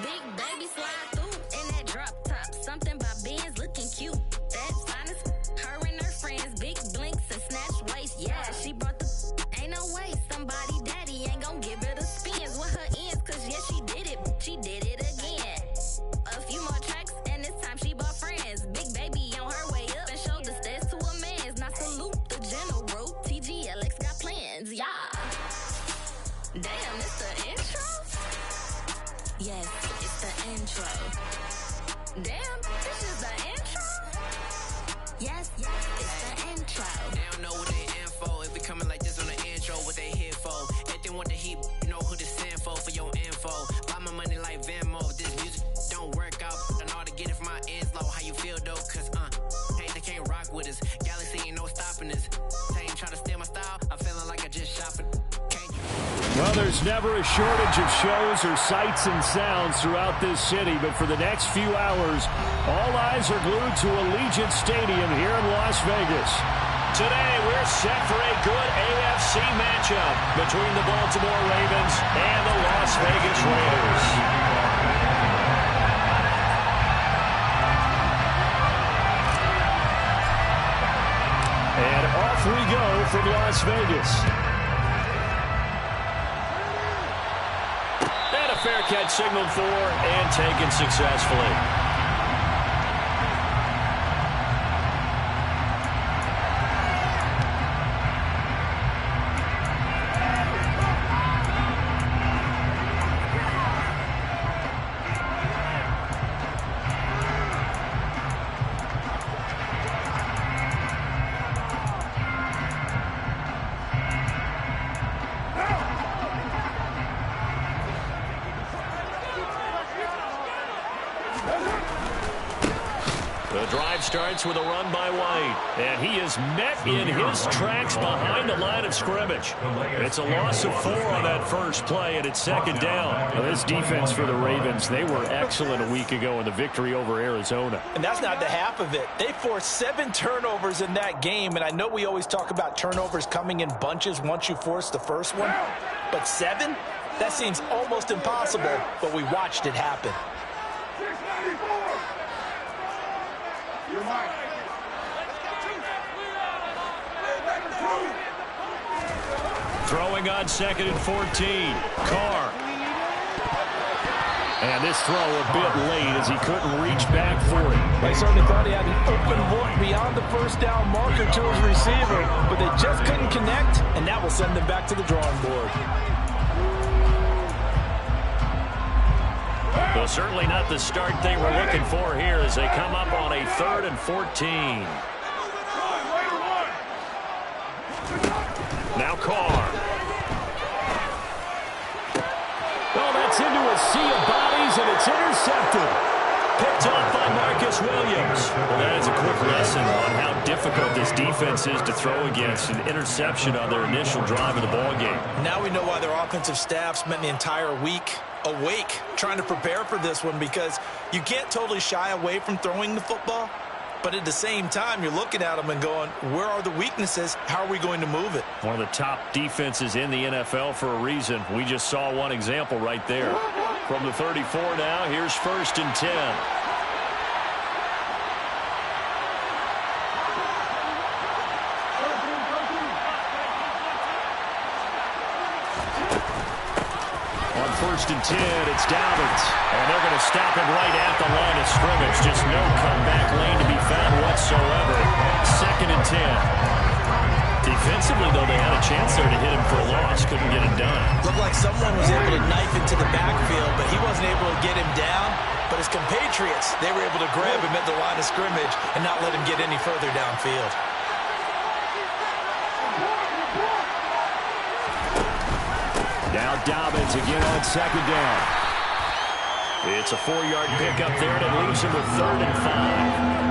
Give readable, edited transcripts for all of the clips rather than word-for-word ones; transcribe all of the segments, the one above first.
Big baby slide through in that drop top. Something by Benz looking cute. That's honest. Her and her friends, big blinks and snatch waist. Yeah, she brought the ain't no way. Somebody daddy ain't gon' give her the spins with her ends. Cause yeah, she did it. She did it again. A few more tracks and this time she bought friends. Big baby on her way up and showed the stats to a man's. Now salute the general. TGLX got plans. Yeah. Damn, it's the intro? Yes, it's the intro. Damn, this is the intro? Yes, it's the intro. They don't know what they in for. If we coming like this on the intro, what they here for? If they want the heat, you know who to send for your info. Buy my money like Venmo. This music don't work out. I know how to get it from my ends low. How you feel though? Cause hey, they can't rock with us. Galaxy ain't no stopping us. They ain't trying to steal my style. I'm feeling like I just shot for. Well, there's never a shortage of shows or sights and sounds throughout this city, but for the next few hours, all eyes are glued to Allegiant Stadium here in Las Vegas. Today, we're set for a good AFC matchup between the Baltimore Ravens and the Las Vegas Raiders. And off we go from Las Vegas. Fair catch signaled for and taken successfully. Starts with a run by White, and he is met in his tracks behind the line of scrimmage. It's a loss of 4 on that first play, and it's second down. Now, this defense for the Ravens, they were excellent a week ago in the victory over Arizona. And that's not the half of it. They forced 7 turnovers in that game, and I know we always talk about turnovers coming in bunches once you force the first one, but 7? That seems almost impossible, but we watched it happen. Throwing on 2nd and 14. Carr. And this throw a bit late as he couldn't reach back for it. They certainly thought he had an open look beyond the first down marker to his receiver, but they just couldn't connect, and that will send them back to the drawing board. Well, certainly not the start they were looking for here as they come up on a 3rd and 14. Now Carr. Oh, that's into a sea of bodies, and it's intercepted. Picked off by Marcus Williams. Well, that is a quick lesson on how difficult this defense is to throw against. An interception on their initial drive of the ballgame. Now we know why their offensive staff spent the entire week awake trying to prepare for this one, because you can't totally shy away from throwing the football, but at the same time you're looking at them and going, where are the weaknesses? How are we going to move it? One of the top defenses in the NFL for a reason. We just saw one example right there. From the 34 now, here's 1st and 10. On 1st and 10, it's Dobbins. And they're going to stop him right at the line of scrimmage. Just no comeback lane to be found whatsoever. 2nd and 10. Defensively, though, they had a chance there to hit him for a loss. Couldn't get it done. Looked like someone was able to knife into the backfield, but he wasn't able to get him down. But his compatriots, they were able to grab him at the line of scrimmage and not let him get any further downfield. Now Dobbins again on 2nd down. It's a 4-yard pickup there, and it leaves him with 3rd and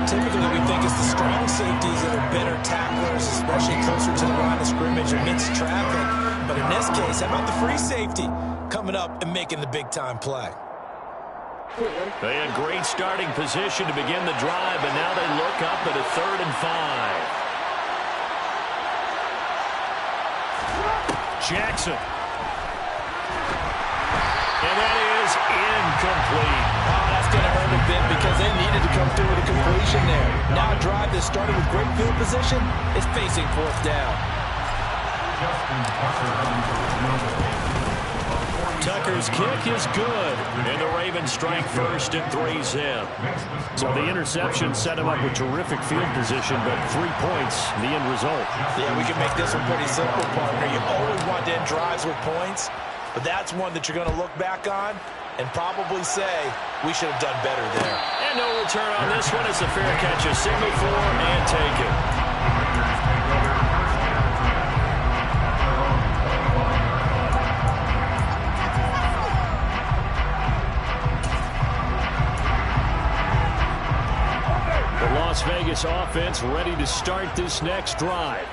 5. Typically, we think it's the strong safeties that are better tacklers, especially closer to the line of scrimmage amidst traffic. But in this case, how about the free safety coming up and making the big-time play? They had great starting position to begin the drive, but now they look up at a 3rd and 5. Jackson. And that is incomplete. Oh, that's going to hurt a bit because they needed to come through with a completion there. Now a drive that started with great field position is facing fourth down. Tucker's kick is good, and the Ravens strike first and 3 zip. So the interception set him up with terrific field position, but 3 points, the end result. Yeah, we can make this one pretty simple, partner. You always want to end drives with points, but that's one that you're going to look back on and probably say, we should have done better there. And no return on this one. It's a fair catch, a signal for, and take it. Las Vegas offense ready to start this next drive.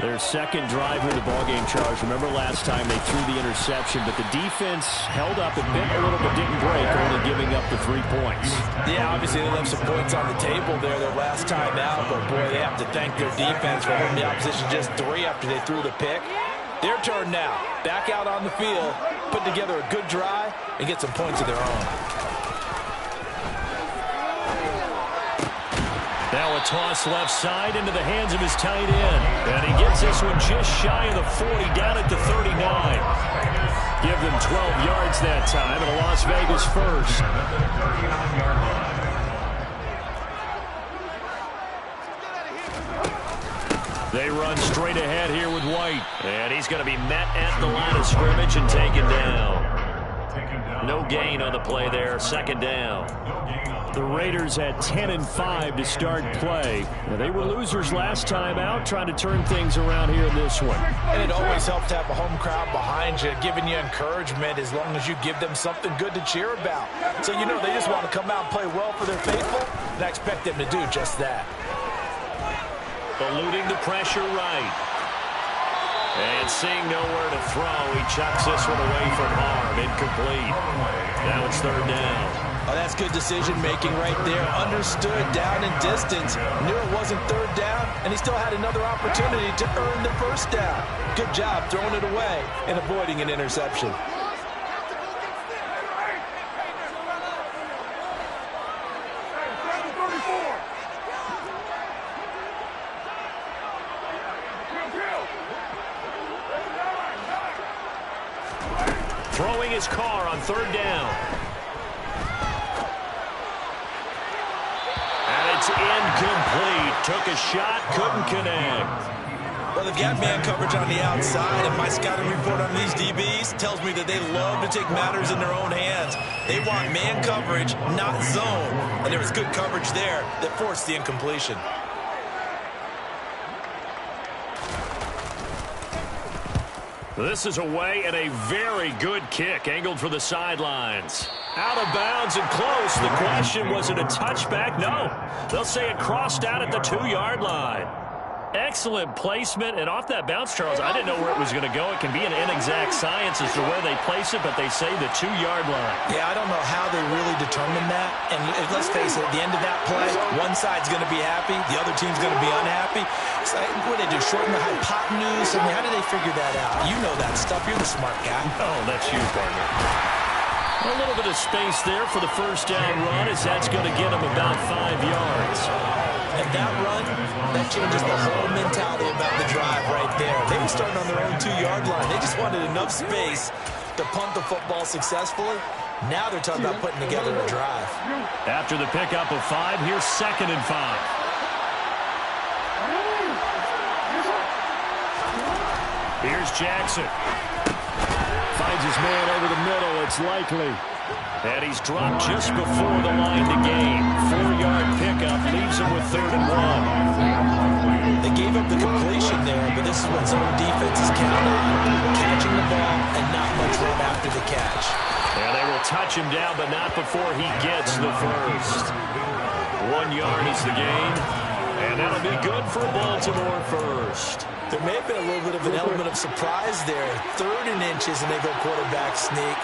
Their second drive here in the ballgame, Charles. Remember last time they threw the interception, but the defense held up a bit, a little, but didn't break, only giving up the 3 points. Yeah, obviously they left some points on the table there their last time out, but boy, they have to thank their defense for holding the opposition just 3 after they threw the pick. Their turn now. Back out on the field, put together a good drive, and get some points of their own. Now a toss left side into the hands of his tight end. And he gets this one just shy of the 40, down at the 39. Give them 12 yards that time, and a Las Vegas first. They run straight ahead here with White. And he's going to be met at the line of scrimmage and taken down. No gain on the play there, second down. The Raiders had 10-5 to start play. Now, they were losers last time out, trying to turn things around here in this one. And it always helps to have a home crowd behind you, giving you encouragement as long as you give them something good to cheer about. So, you know, they just want to come out and play well for their faithful, and I expect them to do just that. Eluding the pressure right. And seeing nowhere to throw, he chucks this one away from harm. Incomplete. Now it's third down. Oh, that's good decision-making right there. Understood down and distance. Knew it wasn't third down, and he still had another opportunity to earn the first down. Good job throwing it away and avoiding an interception. Throwing his car on third down. It's incomplete. Took a shot, couldn't connect. Well, they've got man coverage on the outside, and my scouting report on these DBs tells me that they love to take matters in their own hands. They want man coverage, not zone. And there was good coverage there that forced the incompletion. This is away, and a very good kick angled for the sidelines. Out of bounds and close. The question, was it a touchback? No. They'll say it crossed out at the 2-yard line. Excellent placement, and off that bounce, Charles, I didn't know where it was going to go. It can be an inexact science as to where they place it, but they say the 2-yard line. Yeah, I don't know how they really determine that. And let's face it, at the end of that play, one side's going to be happy, the other team's going to be unhappy. It's like, what do they do, shorten the hypotenuse? I mean, how do they figure that out? You know that stuff. You're the smart guy. Oh, that's you, partner. A little bit of space there for the first down run, as that's going to get them about 5 yards. And that run, that changes the whole mentality about the drive right there. They were starting on their own 2-yard line. They just wanted enough space to punt the football successfully. Now they're talking about putting together a drive. After the pickup of 5, here's 2nd and 5. Here's Jackson. Finds his man over the middle. It's likely. And he's dropped just before the line to gain. 4-yard pickup leaves him with 3rd and 1. They gave up the completion there, but this is what zone defenses count on. Catching the ball and not much run after the catch. And they will touch him down, but not before he gets the first. 1 yard is the gain. And that'll be good for Baltimore first. There may have been a little bit of an element of surprise there. 3rd and inches, and they go quarterback sneak.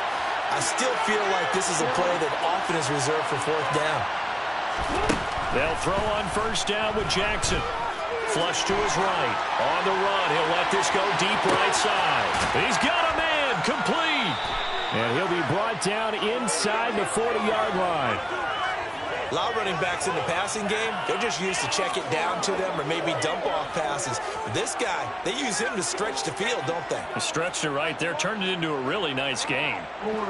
I still feel like this is a play that often is reserved for 4th down. They'll throw on 1st down with Jackson. Flush to his right. On the run, he'll let this go deep right side. He's got a man, complete. And he'll be brought down inside the 40-yard line. A lot of running backs in the passing game, they're just used to check it down to them or maybe dump off passes. But this guy, they use him to stretch the field, don't they? Stretched it right there, turned it into a really nice game.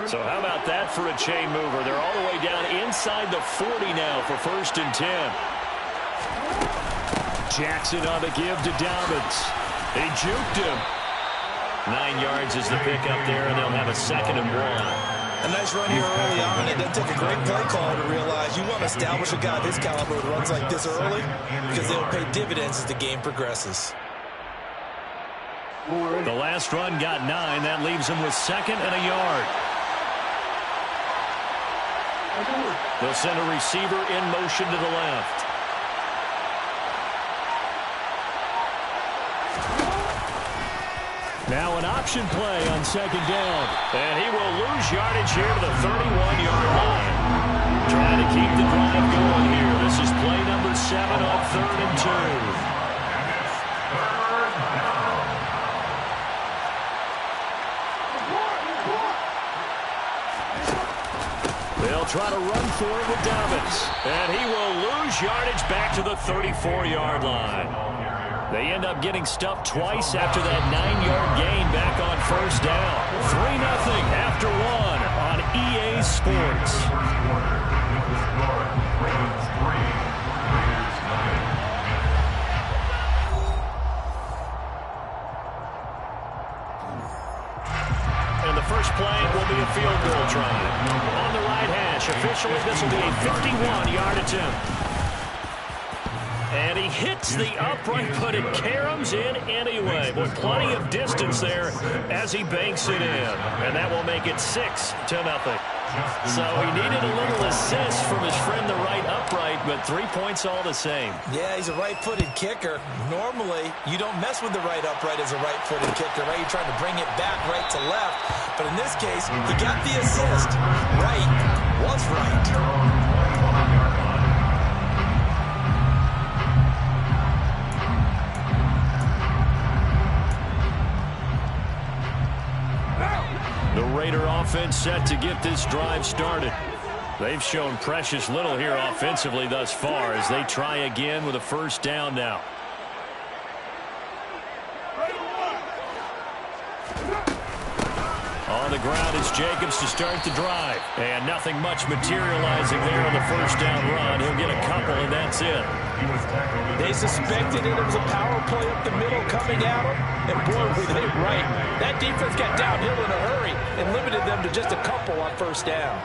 So how about that for a chain mover? They're all the way down inside the 40 now for 1st and 10. Jackson on the give to Dobbins. He juked him. 9 yards is the pickup there, and they'll have a 2nd and 1. A nice run here early on. It doesn't take a great play caller to realize you want to establish a guy of his caliber with runs like this early because they'll pay dividends as the game progresses. The last run got 9. That leaves him with 2nd and a yard. They'll send a receiver in motion to the left. Now an option play on 2nd down. And he will lose yardage here to the 31-yard line. Trying to keep the drive going here. This is play number 7 on 3rd and 2. They'll try to run for it with Dobbins. And he will lose yardage back to the 34-yard line. They end up getting stuffed twice after that 9-yard gain back on 1st down. 3-0 after 1 on EA Sports. And the first play will be a field goal try. On the right hash, officially this will be a 51-yard attempt. And he hits the upright, but it caroms in anyway. Boy, plenty of distance there as he banks it in. And that will make it 6-0. So he needed a little assist from his friend, the right upright, but 3 points all the same. Yeah, he's a right-footed kicker. Normally, you don't mess with the right upright as a right-footed kicker, right? You're trying to bring it back right to left. But in this case, he got the assist. Right was right. The Raider offense set to get this drive started. They've shown precious little here offensively thus far as they try again with a 1st down now. On the ground is Jacobs to start the drive. And nothing much materializing there on the 1st down run. He'll get a couple, and that's it. They suspected it was a power play up the middle coming at them, and boy, were they right. That defense got downhill in a hurry and limited them to just a couple on 1st down.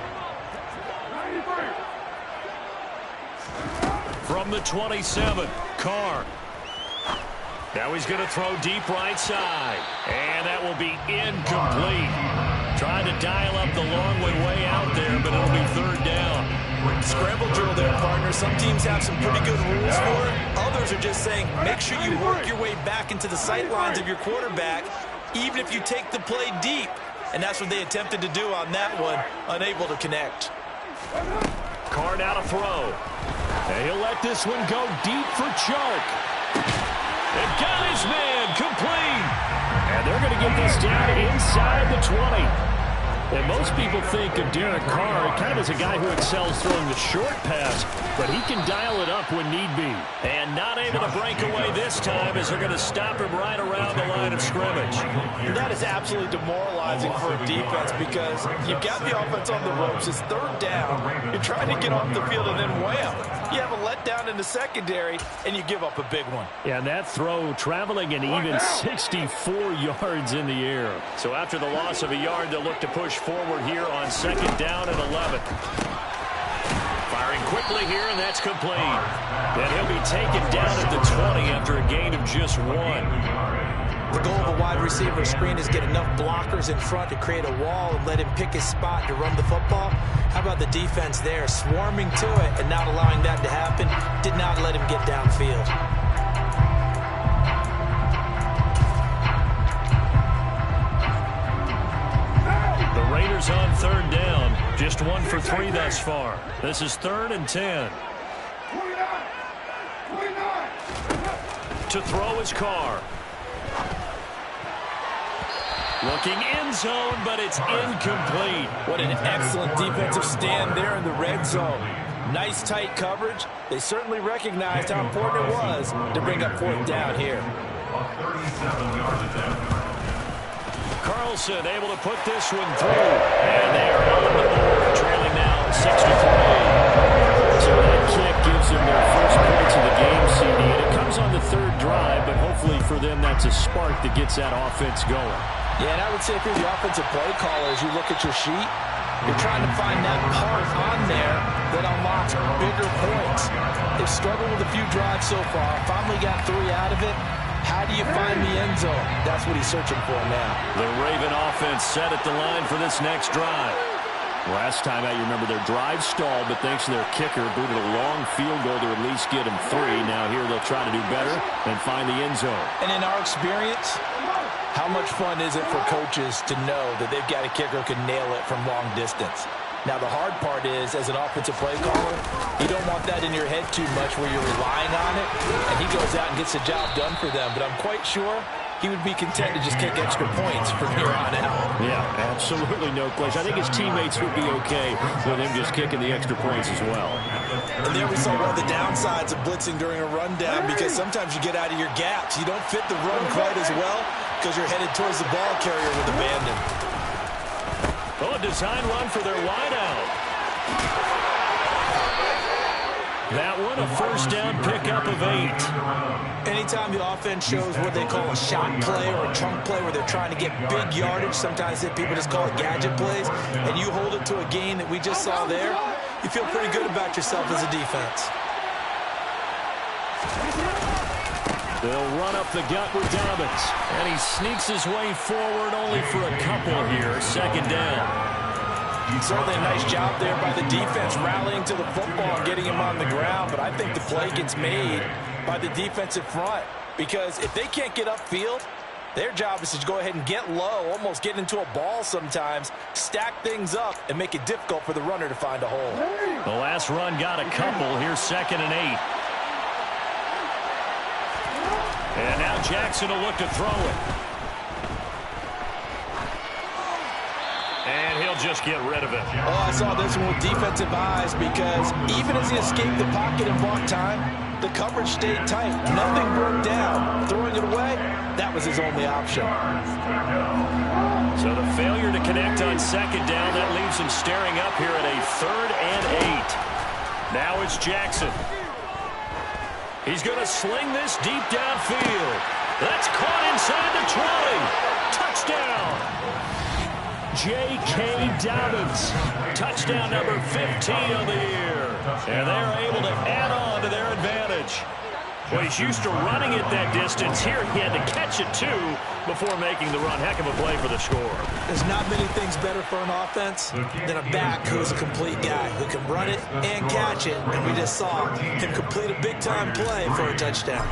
From the 27, Carr. Now he's going to throw deep right side. And that will be incomplete. Trying to dial up the long way out there, but it'll be 3rd down. Scramble drill there, partner. Some teams have some pretty good rules for it. Others are just saying, make sure you work your way back into the sight lines of your quarterback, even if you take the play deep. And that's what they attempted to do on that one, unable to connect. Carr now to throw. And he'll let this one go deep for Chark. And got his man complete. And they're going to get this down inside the 20. And most people think of Derek Carr kind of as a guy who excels throwing the short pass, but he can dial it up when need be. And not able to break away this time as they're going to stop him right around the line of scrimmage. And that is absolutely demoralizing for a defense because you've got the offense on the ropes. It's 3rd down. You're trying to get off the field and then wham. You have a letdown in the secondary, and you give up a big one. Yeah, and that throw traveling an even 64 yards in the air. So after the loss of a yard, they'll look to push forward here on 2nd down and 11. Firing quickly here, and that's complete. And he'll be taken down at the 20 after a gain of just 1. The goal of a wide receiver screen is get enough blockers in front to create a wall and let him pick his spot to run the football. How about the defense there, swarming to it and not allowing that to happen? Did not let him get downfield. The Raiders on 3rd down. Just 1 for 3 thus far. This is 3rd and 10. To throw his Carr. Looking end zone, but it's incomplete. What an excellent defensive stand there in the red zone. Nice tight coverage. They certainly recognized how important it was to bring up fourth down here. Carlson able to put this one through. And they are on the board, trailing now 6-3. So that kick gives them their first points of the game, CD. And it comes on the third drive, but hopefully for them that's a spark that gets that offense going. Yeah, and I would say if you're the offensive play caller, as you look at your sheet, you're trying to find that part on there that unlocks bigger points. They've struggled with a few drives so far. Finally got 3 out of it. How do you find the end zone? That's what he's searching for now. The Raven offense set at the line for this next drive. Last time out, you remember their drive stalled, but thanks to their kicker, booted a long field goal to at least get them 3. Now here they'll try to do better and find the end zone. And in our experience, how much fun is it for coaches to know that they've got a kicker who can nail it from long distance? Now, the hard part is, as an offensive play caller, you don't want that in your head too much where you're relying on it, and he goes out and gets the job done for them. But I'm quite sure he would be content to just kick extra points from here on out. Yeah, absolutely no question. I think his teammates would be okay with him just kicking the extra points as well. And there we saw one of the downsides of blitzing during a rundown, because sometimes you get out of your gaps. You don't fit the run quite as well because you're headed towards the ball carrier with abandon. Oh, a design run for their wideout. That one, a first down pickup of 8. Anytime the offense shows what they call a shot play or a chunk play where they're trying to get big yardage, sometimes people just call it gadget plays, and you hold it to a gain that we just saw there, you feel pretty good about yourself as a defense. They'll run up the gut with Dobbins. And he sneaks his way forward only for a couple here. Second down. Certainly a nice job there by the defense rallying to the football and getting him on the ground. But I think the play gets made by the defensive front. Because if they can't get upfield, their job is to go ahead and get low, almost get into a ball sometimes, stack things up, and make it difficult for the runner to find a hole. The last run got a couple. Here's 2nd and 8. And now Jackson will look to throw it. And he'll just get rid of it. Oh, I saw this one with defensive eyes, because even as he escaped the pocket and bought time, the coverage stayed tight. Nothing broke down. Throwing it away, that was his only option. So the failure to connect on 2nd down, that leaves him staring up here at a 3rd and 8. Now it's Jackson. He's going to sling this deep downfield. That's caught inside the 20. Touchdown. J.K. Dobbins. Touchdown number 15 on the year. And they're able to add on to their advantage. Well, he's used to running it that distance. Here he had to catch it, too, before making the run. Heck of a play for the score. There's not many things better for an offense than a back who's a complete guy who can run it and catch it. And we just saw him complete a big-time play for a touchdown.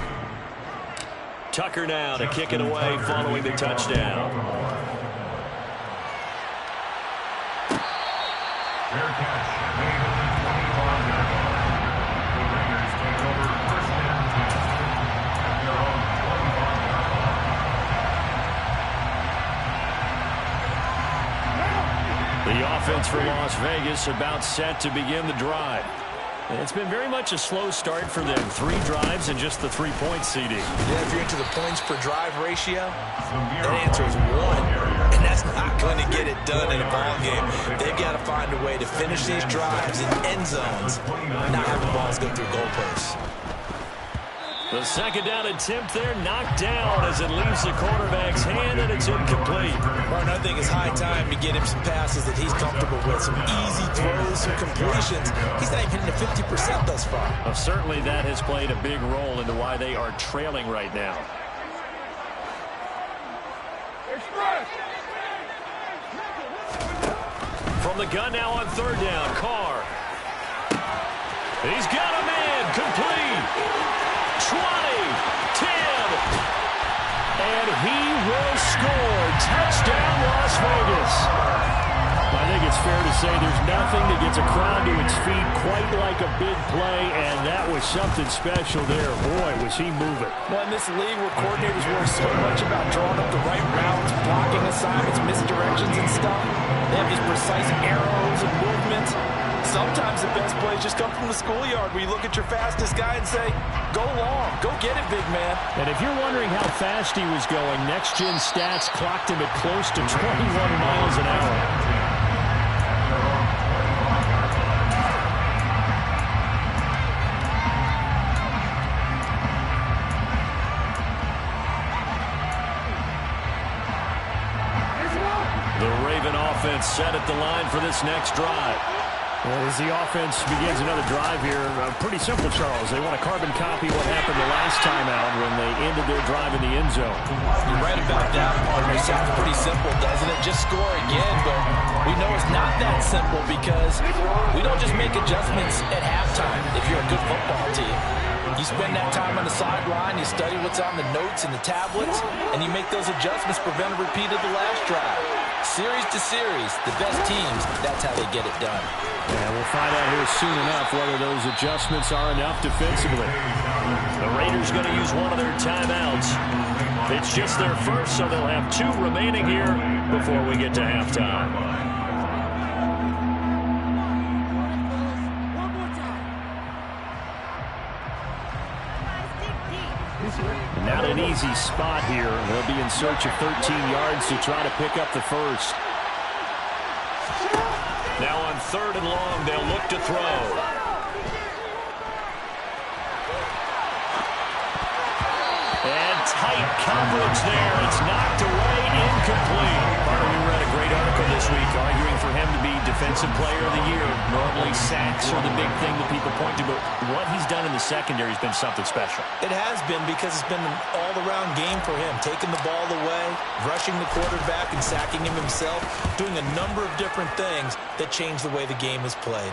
Tucker now to kick it away following the touchdown. The offense for Las Vegas about set to begin the drive. It's been very much a slow start for them. 3 drives and just the 3 points, CD. Yeah, if you're into the points per drive ratio, that answer is 1. And that's not going to get it done in a ball game. They've got to find a way to finish these drives in end zones, not have the balls go through goalposts. The 2nd down attempt there knocked down as it leaves the quarterback's hand, and it's incomplete. Martin, I think it's high time to get him some passes that he's comfortable with, some easy throws, some completions. He's not even hitting the 50% thus far. Well, certainly that has played a big role into why they are trailing right now. From the gun now on 3rd down, Carr. He's got him in, complete. 20, 10, and he will score. Touchdown, Las Vegas. I think it's fair to say there's nothing that gets a crowd to its feet quite like a big play, and that was something special there. Boy, was he moving. Well, in this league where coordinators worry so much about drawing up the right routes, blocking assignments, misdirections and stuff, they have these precise arrows and movements. Sometimes the best plays just come from the schoolyard where you look at your fastest guy and say, go long, go get it, big man. And if you're wondering how fast he was going, Next Gen Stats clocked him at close to 21 miles an hour. The Raven offense set at the line for this next drive. As the offense begins another drive here, pretty simple, Charles. They want to carbon copy what happened the last time out when they ended their drive in the end zone. You're right about that, partner. Sounds pretty simple, doesn't it? Just score again, but we know it's not that simple because we don't just make adjustments at halftime if you're a good football team. You spend that time on the sideline, you study what's on the notes and the tablets, and you make those adjustments, prevent a repeat of the last drive. Series to series, the best teams, that's how they get it done. And we'll find out here soon enough whether those adjustments are enough defensively. The Raiders going to use one of their timeouts. It's just their first, so they'll have 2 remaining here before we get to halftime. Not an easy spot here. They'll be in search of 13 yards to try to pick up the first. Now on 3rd and long, they'll look to throw. And tight coverage there. It's knocked away, incomplete. We read a great article this week arguing for him to be Defensive Player of the Year. Normally sacks are the big thing that people point to, but what he's done in the secondary has been something special. It has been because it's been an all-around game for him. Taking the ball away, rushing the quarterback and sacking him himself, doing a number of different things that change the way the game is played.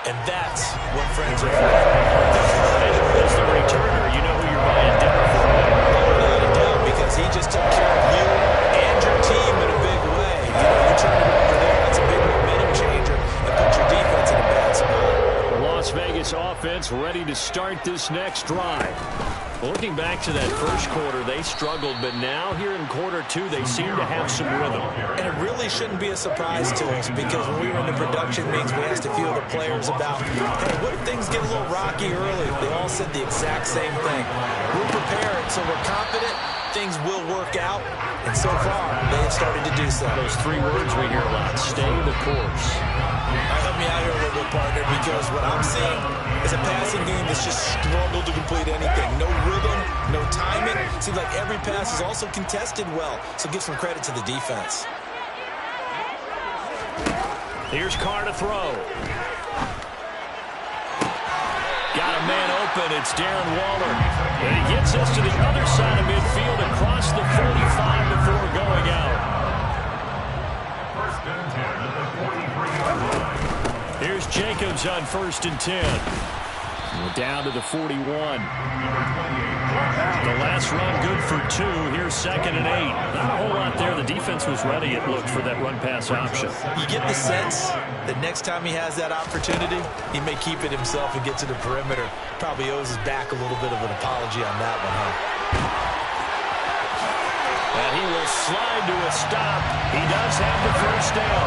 And that's what friends are for. As the returner, you know who you're buying dinner for. Without a doubt, because he just took care of you and your team in a big way. You turn it over there, that's a big momentum changer and put your defense in a bad spot. The Las Vegas offense ready to start this next drive. Looking back to that first quarter, they struggled, but now here in quarter 2, they seem to have some rhythm. And it really shouldn't be a surprise to us because when we were in the production meetings, we asked a few of the players about, hey, what if things get a little rocky early? They all said the exact same thing. We're prepared, so we're confident things will work out, and so far, they have started to do so. Those 3 words we hear a lot, stay the course. Help me out here a little bit, partner, because what I'm seeing is a passing game that's just struggled to complete anything. No rhythm, no timing. Seems like every pass is also contested well, so give some credit to the defense. Here's Carr to throw. Got a man open. It's Darren Waller. And he gets us to the other side of midfield across the 45 before going out. Here's Jacobs on 1st and 10. We're down to the 41. The last run good for 2. Here's 2nd and 8. Not a whole lot there. The defense was ready, it looked, for that run-pass option. You get the sense that next time he has that opportunity, he may keep it himself and get to the perimeter. Probably owes his back a little bit of an apology on that one, huh? And he will slide to a stop. He does have the first down.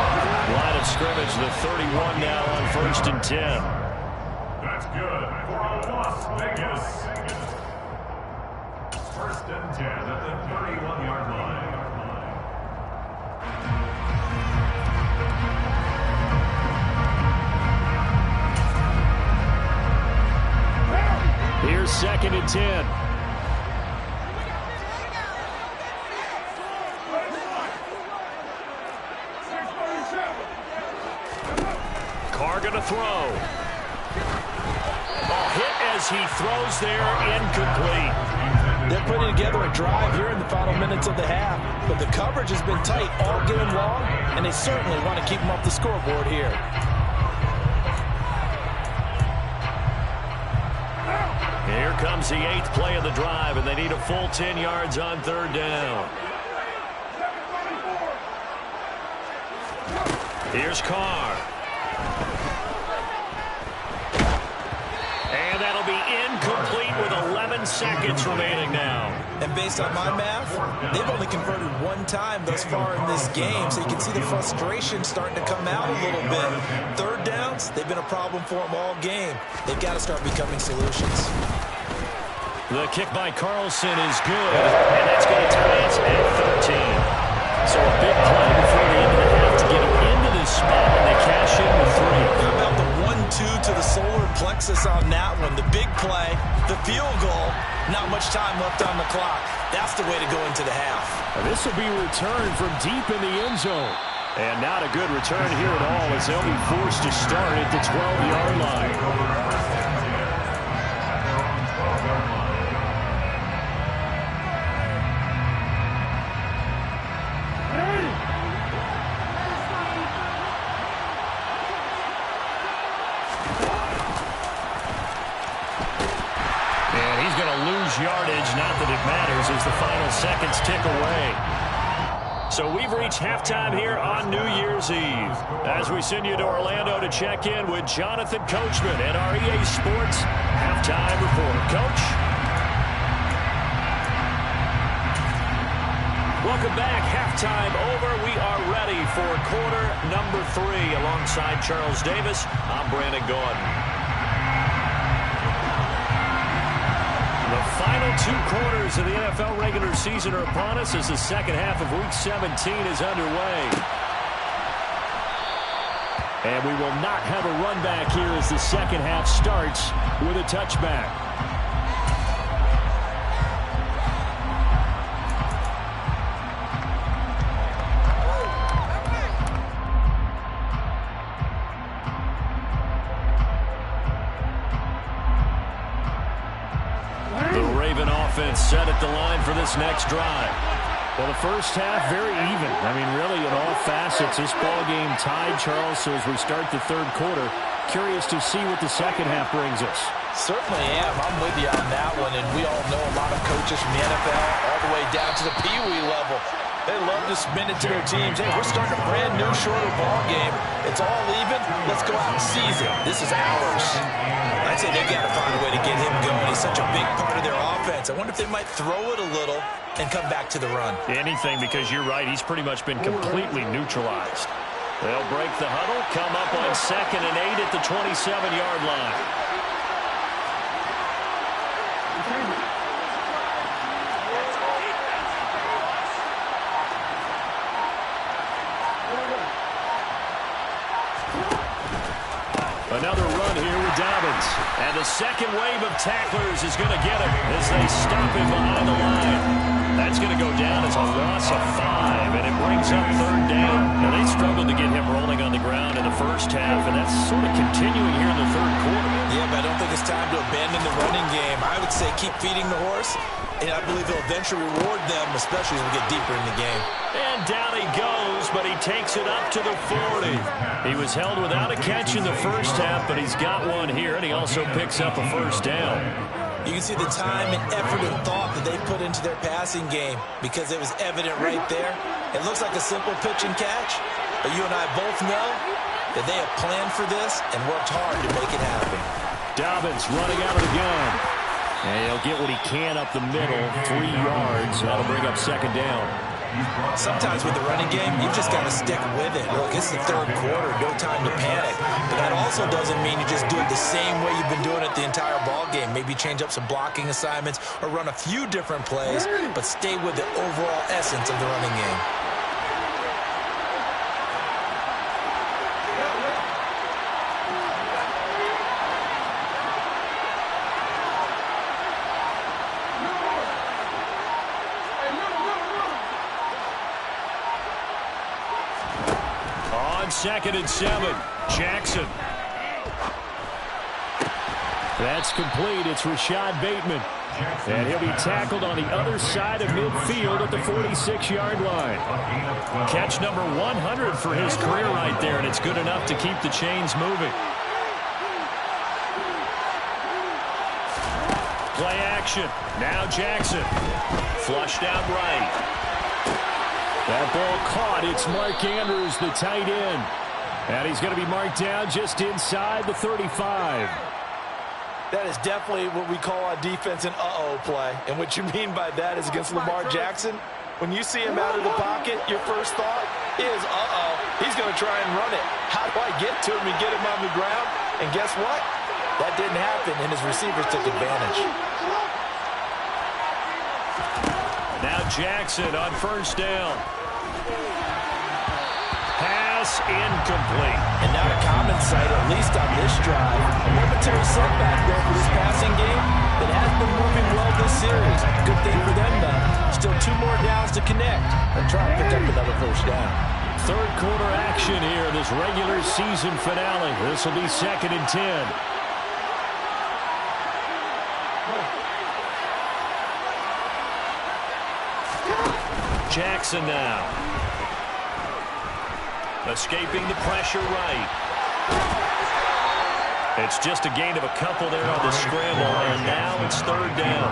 Line of scrimmage, the 31 now on 1st and 10. That's good for Las Vegas. 1st and 10 at the 31-yard line. Here's 2nd and 10. Carr going to throw. Hit as he throws there, incomplete. They're putting together a drive here in the final minutes of the half, but the coverage has been tight all game long, and they certainly want to keep them off the scoreboard here. Here comes the 8th play of the drive, and they need a full 10 yards on 3rd down. Here's Carr. And that'll be incomplete with 11 seconds remaining now. And based on my math, they've only converted one time thus far in this game, so you can see the frustration starting to come out a little bit. 3rd downs, they've been a problem for them all game. They've got to start becoming solutions. The kick by Carlson is good, and that's going to tie us at 13. So a big play before the end of the half to get them into this spot, and they cash in with 3. How about the 1-2 to the solar plexus on that one? The big play, the field goal, not much time left on the clock. That's the way to go into the half. This will be returned from deep in the end zone. And not a good return here at all, as they'll be forced to start at the 12-yard line. Yardage, not that it matters as the final seconds tick away. So we've reached halftime here on New Year's Eve. As we send you to Orlando to check in with Jonathan Coachman at our EA Sports Halftime Report. Coach? Welcome back. Halftime over. We are ready for quarter number 3 alongside Charles Davis. I'm Brandon Gordon. The final 2 quarters of the NFL regular season are upon us as the second half of Week 17 is underway. And we will not have a run back here as the second half starts with a touchback. Set at the line for this next drive. Well, the first half, very even. I mean, really, in all facets, this ball game tied, Charles. So as we start the 3rd quarter, curious to see what the second half brings us. Certainly am. I'm with you on that one. And we all know a lot of coaches from the NFL all the way down to the Pee-wee level. They love to spin it to their teams. Hey, we're starting a brand new, shorter ball game. It's all even. Let's go out and seize it. This is ours. I'd say they've got to find a way to get him going. He's such a big part of their offense. I wonder if they might throw it a little and come back to the run. Anything, because you're right. He's pretty much been completely neutralized. They'll break the huddle, come up on 2nd and 8 at the 27-yard line. Another run here with Dobbins. And the second wave of tacklers is going to get him as they stop him behind the line. That's going to go down as a loss of 5, and it brings up 3rd down. Now, they struggled to get him rolling on the ground in the first half, and that's sort of continuing here in the 3rd quarter. Yeah, but I don't think it's time to abandon the running game. I would say keep feeding the horse, and I believe he'll eventually reward them, especially as we get deeper in the game. And down he goes, but he takes it up to the 40. He was held without a catch in the first half, but he's got one here, and he also picks up a 1st down. You can see the time and effort and thought that they put into their passing game because it was evident right there. It looks like a simple pitch and catch, but you and I both know that they have planned for this and worked hard to make it happen. Dobbins running out of the gun. And he'll get what he can up the middle, 3 yards. That'll bring up 2nd down. Sometimes with the running game, you've just got to stick with it. Look, it's the 3rd quarter, no time to panic. But that also doesn't mean you just do it the same way you've been doing it the entire ball game. Maybe change up some blocking assignments or run a few different plays, but stay with the overall essence of the running game. On 2nd and 7, Jackson. That's complete. It's Rashad Bateman. And he'll be tackled on the other side of midfield at the 46-yard line. Catch number 100 for his career right there, and it's good enough to keep the chains moving. Play action. Now Jackson. Flushed out right. That ball caught. It's Mark Andrews, the tight end. And he's going to be marked down just inside the 35. That is definitely what we call a defense an uh-oh play. And what you mean by that is against Lamar Jackson, when you see him out of the pocket, your first thought is, uh-oh, he's going to try and run it. How do I get to him and get him on the ground? And guess what? That didn't happen, and his receivers took advantage. Now Jackson on first down. Pass incomplete. And not a common sight, at least on this drive. A momentary setback there for this passing game that has been moving well this series. Good thing for them, though. Still 2 more downs to connect and try to pick up another first down. Third quarter action here, this regular season finale. This will be 2nd and 10. Jackson now. Escaping the pressure right. It's just a gain of a couple there on the scramble, and now it's 3rd down.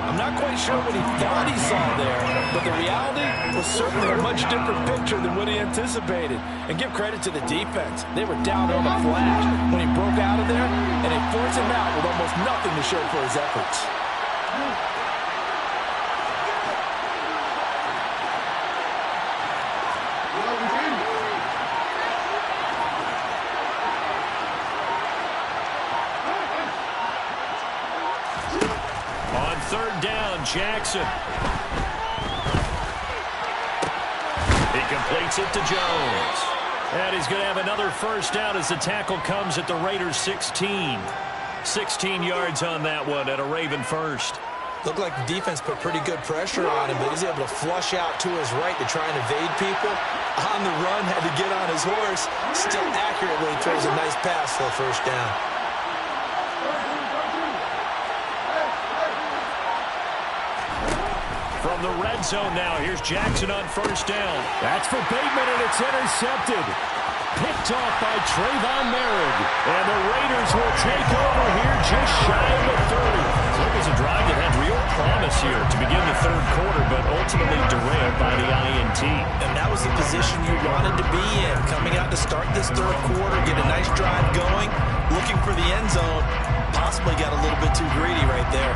I'm not quite sure what he thought he saw there, but the reality was certainly a much different picture than what he anticipated. And give credit to the defense. They were down on the flash when he broke out of there, and they forced him out with almost nothing to show for his efforts. Jackson. He completes it to Jones. And he's going to have another first down as the tackle comes at the Raiders' 16. 16 yards on that one at a Raven first. Looked like the defense put pretty good pressure on him, but he's able to flush out to his right to try and evade people. On the run, had to get on his horse. Still accurately throws a nice pass for a first down. From the red zone now, here's Jackson on first down. That's for Bateman, and it's intercepted. Picked off by Trayvon Merritt. And the Raiders will take over here just shy of the 30. So it was a drive that had real promise here to begin the 3rd quarter, but ultimately derailed by the INT. And that was the position you wanted to be in. Coming out to start this 3rd quarter, get a nice drive going, looking for the end zone. Possibly got a little bit too greedy right there.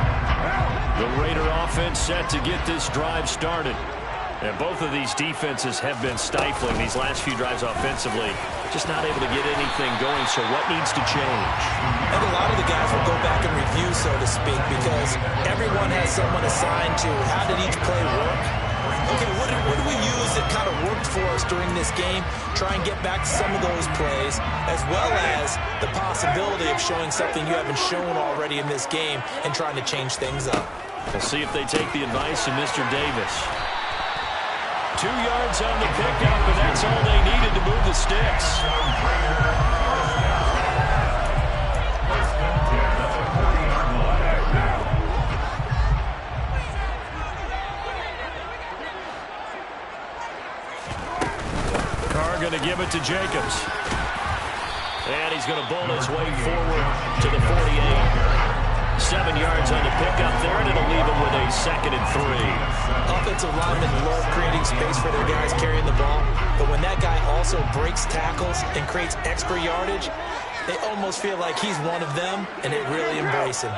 The Raider offense set to get this drive started. And both of these defenses have been stifling these last few drives offensively. Just not able to get anything going, so what needs to change? I think a lot of the guys will go back and review, so to speak, because everyone has someone assigned to how did each play work. Okay, what do we use that kind of worked for us during this game? Try and get back to some of those plays, as well as the possibility of showing something you haven't shown already in this game and trying to change things up. We'll see if they take the advice of Mr. Davis. 2 yards on the pickup, and that's all they needed to move the sticks. Carr going to give it to Jacobs. And he's going to bowl his way forward to the 48. 7 yards on the pickup there, and it'll leave him with a 2nd and 3. Offensive linemen love creating space for their guys carrying the ball, but when that guy also breaks tackles and creates extra yardage, they almost feel like he's one of them, and they really embrace him.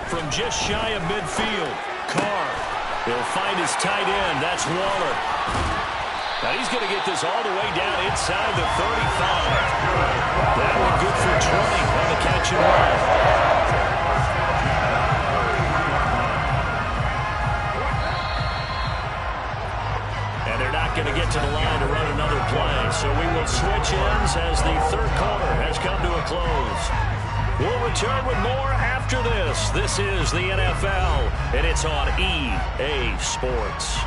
From just shy of midfield, Carr. He'll find his tight end. That's Waller. Now he's going to get this all the way down inside the 35. That one good for 20 on the catch and run. And they're not going to get to the line to run another play. So we will switch ends as the 3rd quarter has come to a close. We'll return with more after this. This is the NFL, and it's on EA Sports.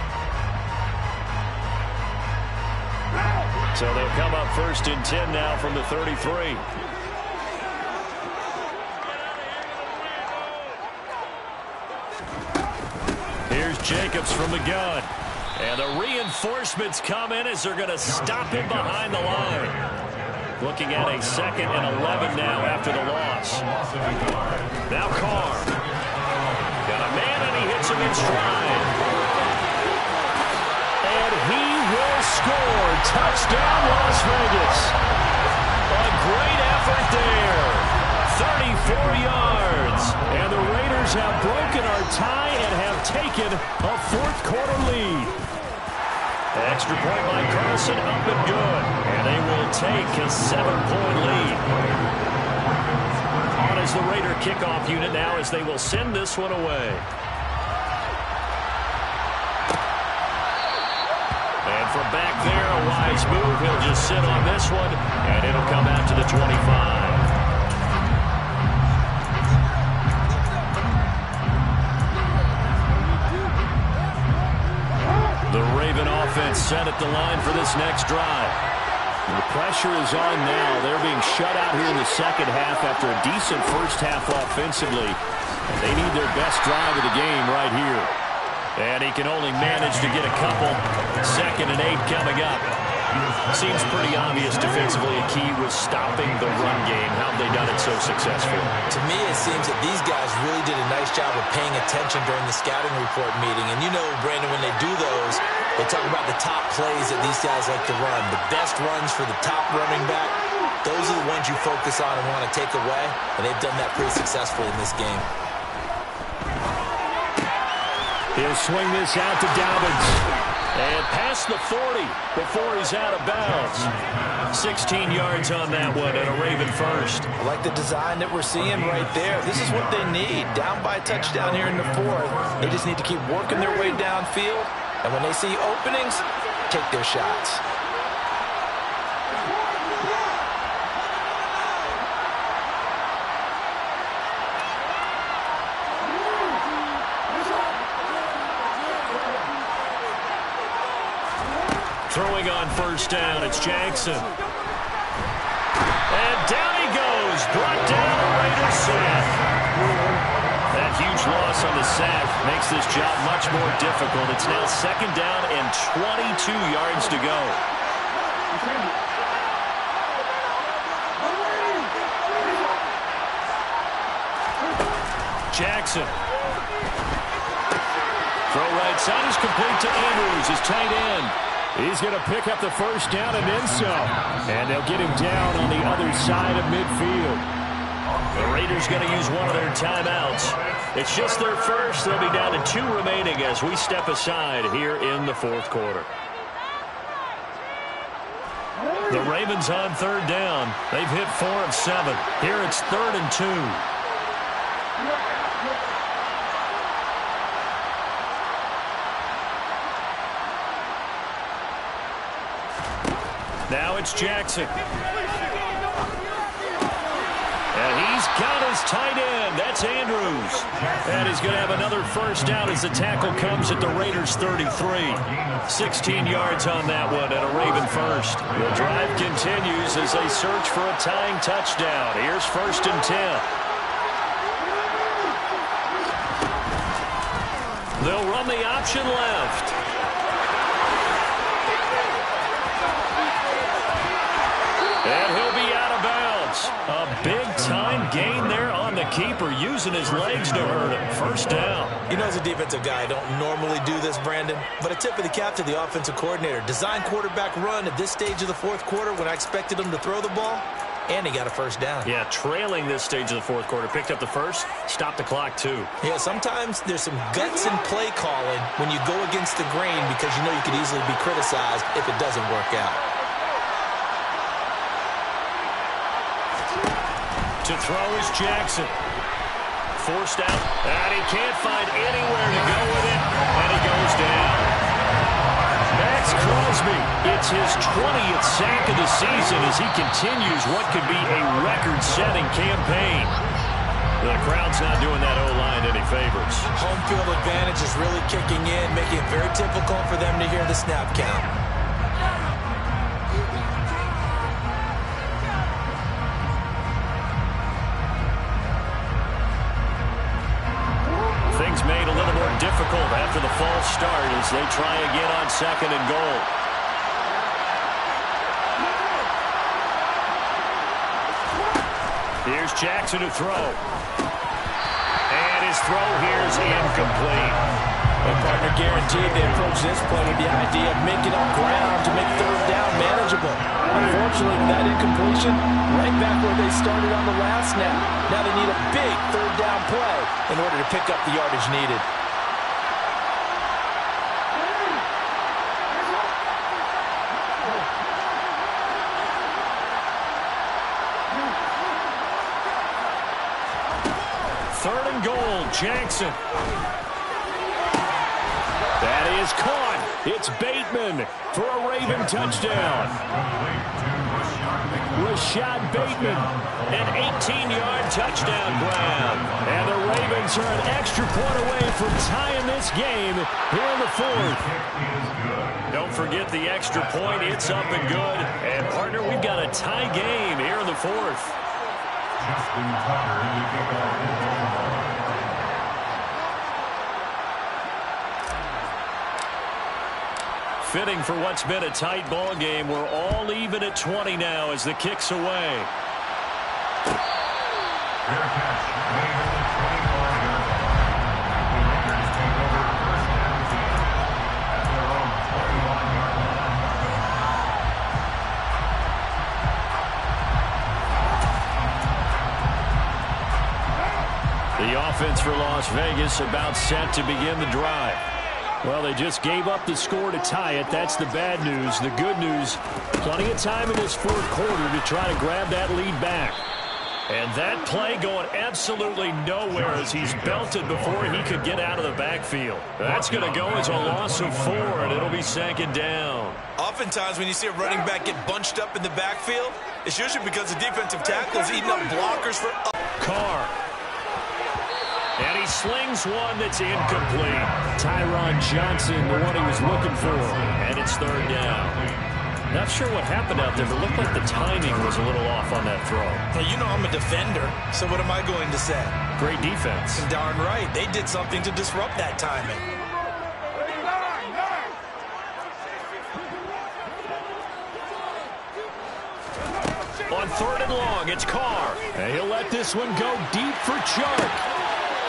So they'll come up 1st and 10 now from the 33. Here's Jacobs from the gun. And the reinforcements come in as they're going to stop him behind the line. Looking at a 2nd and 11 now after the loss. Now Carr. Got a man, and he hits him in stride. And he will score. Touchdown, Las Vegas. A great effort there. 34 yards. And the Raiders have broken our tie and have taken a fourth-quarter lead. Extra point by Carlson, up and good. And they will take a 7-point lead. On as the Raider kickoff unit now as they will send this one away. And from back there, a wise move. He'll just sit on this one, and it'll come out to the 25. The Raven offense set at the line for this next drive. The pressure is on now. They're being shut out here in the second half after a decent first half offensively. They need their best drive of the game right here. And he can only manage to get a couple. 2nd and 8 coming up. Seems pretty obvious defensively a key was stopping the run game. How have they done it so successfully? To me, it seems that these guys really did a nice job of paying attention during the scouting report meeting. And you know, Brandon, when they do those, they talk about the top plays that these guys like to run. The best runs for the top running back. Those are the ones you focus on and want to take away. And they've done that pretty successfully in this game. He'll swing this out to Dobbins. And past the 40 before he's out of bounds. 16 yards on that one and a Raven first. I like the design that we're seeing right there. This is what they need. Down by a touchdown here in the 4th. They just need to keep working their way downfield. And when they see openings, take their shots. Throwing on first down, it's Jackson. And down he goes. Brought down a Raider sack. That huge loss on the sack makes this job much more difficult. It's now 2nd down and 22 yards to go. Jackson. Throw right side is complete to Andrews, his tight end. He's going to pick up the first down and then some. And they'll get him down on the other side of midfield. The Raiders going to use one of their timeouts. It's just their first. They'll be down to 2 remaining as we step aside here in the 4th quarter. The Ravens on 3rd down. They've hit 4 of 7. Here it's 3rd and 2. Now it's Jackson. And he's got his tight end. That's Andrews. And he's going to have another first down as the tackle comes at the Raiders' 33. 16 yards on that one and a Raven first. The drive continues as they search for a tying touchdown. Here's 1st and 10. They'll run the option left. And he'll be out of bounds. A big-time gain there on the keeper, using his legs to hurt him. First down. You know, as a defensive guy, I don't normally do this, Brandon, but a tip of the cap to the offensive coordinator. Design quarterback run at this stage of the 4th quarter when I expected him to throw the ball, and he got a first down. Yeah, trailing this stage of the 4th quarter. Picked up the first, stopped the clock, too. Yeah, sometimes there's some guts in play calling when you go against the grain because you know you could easily be criticized if it doesn't work out. To throw is Jackson. Forced out, and he can't find anywhere to go with it, and he goes down. Max Crosby, it's his 20th sack of the season as he continues what could be a record-setting campaign. The crowd's not doing that O-line any favors. Home field advantage is really kicking in, making it very difficult for them to hear the snap count. Things made a little more difficult after the false start as they try again on 2nd and goal. Here's Jackson to throw. And his throw here is incomplete. Well, partner, guaranteed they approach this play with the idea of making up ground to make third down manageable. Unfortunately, with that incompletion, right back where they started on the last snap. Now they need a big third down play in order to pick up the yardage needed. Third and goal, Jackson. That is caught. It's Bateman for a Raven touchdown. Rashad Bateman, an 18-yard touchdown grab. And the Ravens are an extra point away from tying this game here in the fourth. Don't forget the extra point. It's up and good. And, partner, we've got a tie game here in the fourth. Fitting for what's been a tight ball game. We're all even at 20 now as the kick's away. The offense for Las Vegas about set to begin the drive. Well, they just gave up the score to tie it. That's the bad news. The good news, plenty of time in this fourth quarter to try to grab that lead back. And that play going absolutely nowhere as he's belted before he could get out of the backfield. That's going to go as a loss of 4, and it'll be second down. Oftentimes when you see a running back get bunched up in the backfield, it's usually because the defensive tackle is eating up blockers for Carr. And he slings one that's incomplete. Tyron Johnson, the one he was looking for. And it's third down. Not sure what happened out there, but it looked like the timing was a little off on that throw. Well, you know I'm a defender, so what am I going to say? Great defense. Darn right. They did something to disrupt that timing. On third and long, it's Carr. And he'll let this one go deep for Chark.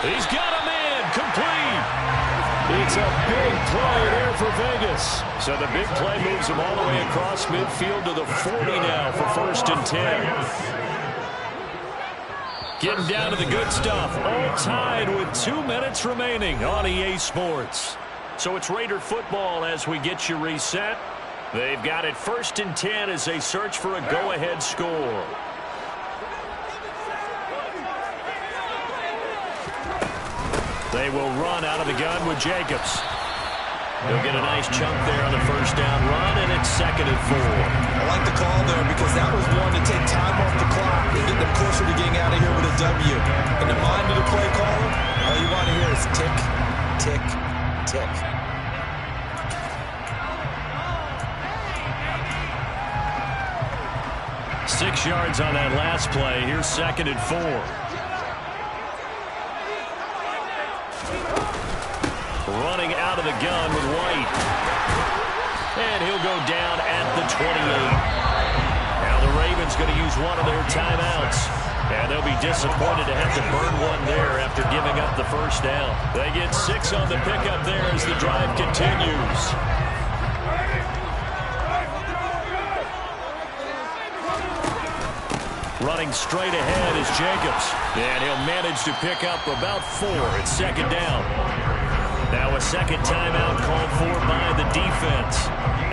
He's got a man complete. It's a big play there for Vegas. So the big play moves him all the way across midfield to the 40 now for first and 10. Getting down to the good stuff. All tied with 2 minutes remaining on EA Sports. So it's Raider football as we get you reset. They've got it first and 10 as they search for a go-ahead score. They will run out of the gun with Jacobs. He'll get a nice chunk there on the first down run, and it's second and 4. I like the call there because that was one to take time off the clock and get them closer to getting out of here with a W. In the mind of the play caller, all you want to hear is tick, tick, tick. Six yards on that last play. Here's second and 4. Running out of the gun with White. And he'll go down at the 28. Now the Ravens going to use one of their timeouts. And they'll be disappointed to have to burn one there after giving up the first down. They get 6 on the pickup there as the drive continues. Running straight ahead is Jacobs. And he'll manage to pick up about 4. It's second down. Now a second timeout called for by the defense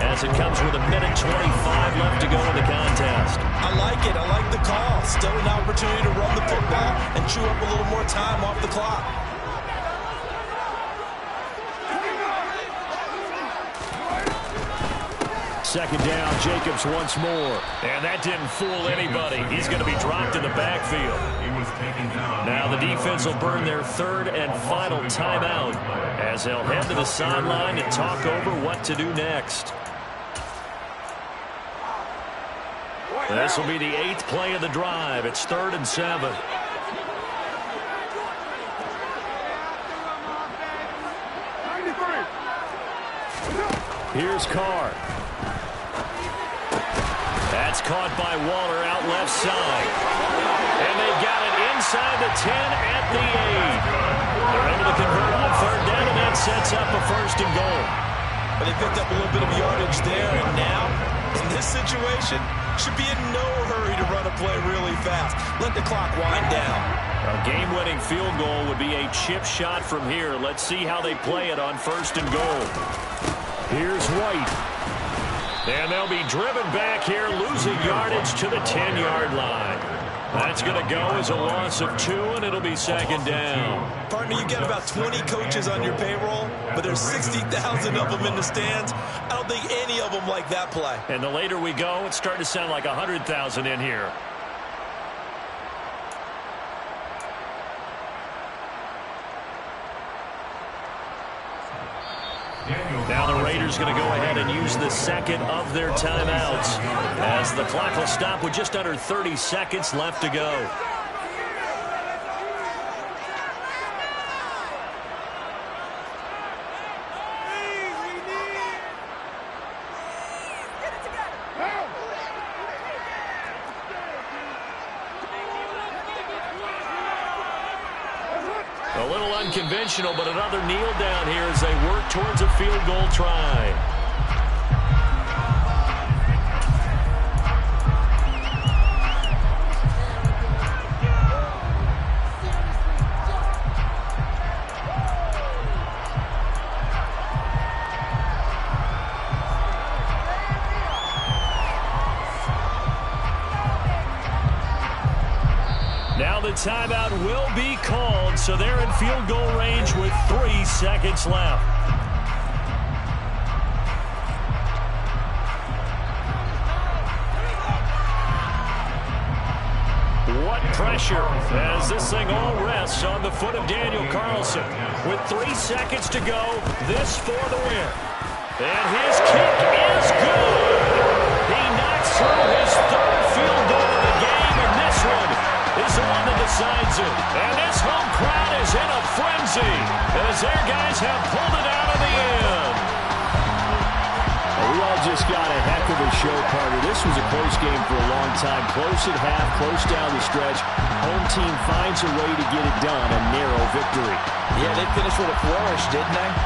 as it comes with 1:25 left to go in the contest. I like it. I like the call. Still an opportunity to run the football and chew up a little more time off the clock. Second down, Jacobs once more. And that didn't fool anybody. He's going to be dropped in the backfield. Now the defense will burn their third and final timeout as they'll head to the sideline and talk over what to do next. This will be the 8th play of the drive. It's 3rd and 7. Here's Carr. That's caught by Waller out left side. And they've got it inside the 10 at the 8. They're able to convert on third down, and that sets up a first and goal. But they picked up a little bit of yardage there, and now, in this situation, should be in no hurry to run a play really fast. Let the clock wind down. A game-winning field goal would be a chip shot from here. Let's see how they play it on first and goal. Here's White. And they'll be driven back here, losing yardage to the 10-yard line. That's going to go as a loss of 2, and it'll be second down. Partner, you get about 20 coaches on your payroll, but there's 60,000 of them in the stands. I don't think any of them like that play. And the later we go, it's starting to sound like 100,000 in here. Now the Raiders going to go ahead and use the second of their timeouts as the clock will stop with just under 30 seconds left to go. A little unconventional, but another kneel down here as they work towards a field goal try. Now the timeout will be called, so they're in field goal range with 3 seconds left. What pressure as this thing all rests on the foot of Daniel Carlson. With 3 seconds to go, this for the win. And his kick is good. He knocks through his 3rd field goal of the game, and this one is the one that decides it. And this home crowd is in a frenzy as their guys have pulled it out of the end. We all just got a heck of a show, partner. This was a close game for a long time. Close at half, close down the stretch. Home team finds a way to get it done. A narrow victory. Yeah, they finished with a flourish, didn't they?